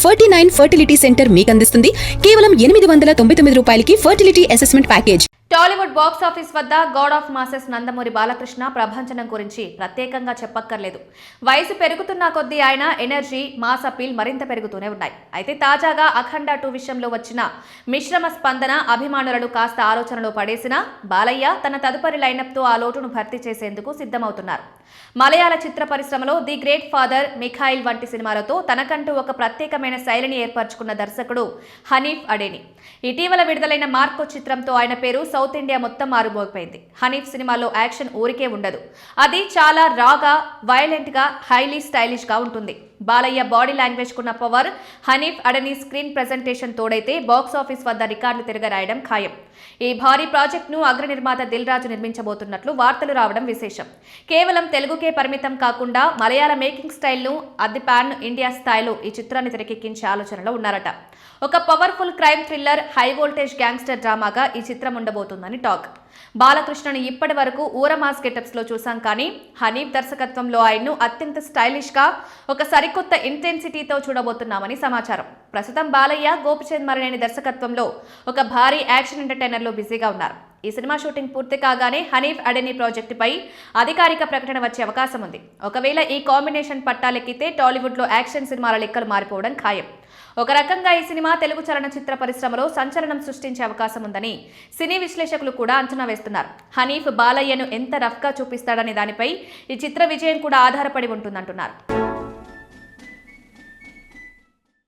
49 fertility centre మీకు అందిస్తుంది కేవలం 899 రూపాయలకి fertility assessment package. Tollywood box office వద్ద god of masses Nandamuri Balakrishna ప్రభంజనం గురించి ప్రత్యేకంగా చెప్పక్కర్లేదు. వయసు పెరుగుతున్న కొద్దీ ఆయన ఎనర్జీ, మాస్ అపీల్ మరింత పెరుగుతూనే ఉన్నాయి. అయితే తాజాగా అఖండ 2 విషయంలో వచ్చిన మిశ్రమ స్పందన అభిమానులను కాస్త ఆలోచనలో పడేసినా బాలయ్య తన తదుపరి లైనప్తో ఆ లోటును భర్తీ చేసేందుకు సిద్ధమవుతున్నారు. మలయాళ చిత్ర పరిశ్రమలో ది గ్రేట్ ఫాదర్, మిఖాయిల్ వంటి సినిమాలతో తనకంటూ ఒక ప్రత్యేకమైన శైలిని ఏర్పరచుకున్న దర్శకుడు హనీఫ్ అడేని. ఇటీవల విడుదలైన మార్కో చిత్రంతో ఆయన పేరు సౌత్ ఇండియా మొత్తం మారుమోగిపోయింది. హనీఫ్ సినిమాలో యాక్షన్ ఊరికే ఉండదు, అది చాలా రాగా, వైలెంట్ గా, హైలీ స్టైలిష్ గా ఉంటుంది. బాలయ్య బాడీ లాంగ్వేజ్ కున్న power, Haneef Adeni screen presentation తోడైతే బాక్స్ ఆఫీస్ వద్ద రికార్డులు తిరగరాయడం ఖాయం. ఈ భారీ ప్రాజెక్టును అగ్ర నిర్మాత దిల్ రాజు నిర్మించబోతున్నట్లు వార్తలు రావడం విశేషం. కేవలం తెలుగుకే పరిమితం కాకుండా మలయాళ మేకింగ్ స్టైల్ను అది పాన్ ఇండియా స్థాయిలో ఈ చిత్రాన్ని తెరకెక్కించే ఆలోచనలో ఉన్నారట. ఒక powerful crime thriller, high voltage gangster డ్రామాగా ఈ చిత్రం ఉండబోతుందని టాక్. బాలకృష్ణను ఇప్పటి వరకు ఊరమాస్ గెటప్స్ లో చూసాం, కానీ హనీఫ్ దర్శకత్వంలో ఆయన్ను అత్యంత స్టైలిష్ గా ఒక సరికొత్త ఇంటెన్సిటీతో చూడబోతున్నామని సమాచారం. ప్రస్తుతం బాలయ్య, గోపిచంద్ మరినేని దర్శకత్వంలో ఒక భారీ యాక్షన్ ఎంటర్టైనర్ లో బిజీగా ఉన్నారు. ఈ సినిమా షూటింగ్ పూర్తి కాగానే హనీఫ్ అడెనీ ప్రాజెక్టుపై అధికారిక ప్రకటన వచ్చే అవకాశం ఉంది. ఒకవేళ ఈ కాంబినేషన్ పట్టాలెక్కితే టాలీవుడ్ లో యాక్షన్ సినిమాల లెక్కలు మారిపోవడం ఖాయం. ఒక రకంగా ఈ సినిమా తెలుగు చలనచిత్ర పరిశ్రమలో సంచలనం సృష్టించే అవకాశం ఉందని సినీ విశ్లేషకులు కూడా అంచనా వేస్తున్నారు. హనీఫ్ బాలయ్యను ఎంత రఫ్గా చూపిస్తాడనే దానిపై ఈ చిత్ర విజయం కూడా ఆధారపడి ఉంటుందంటున్నారు.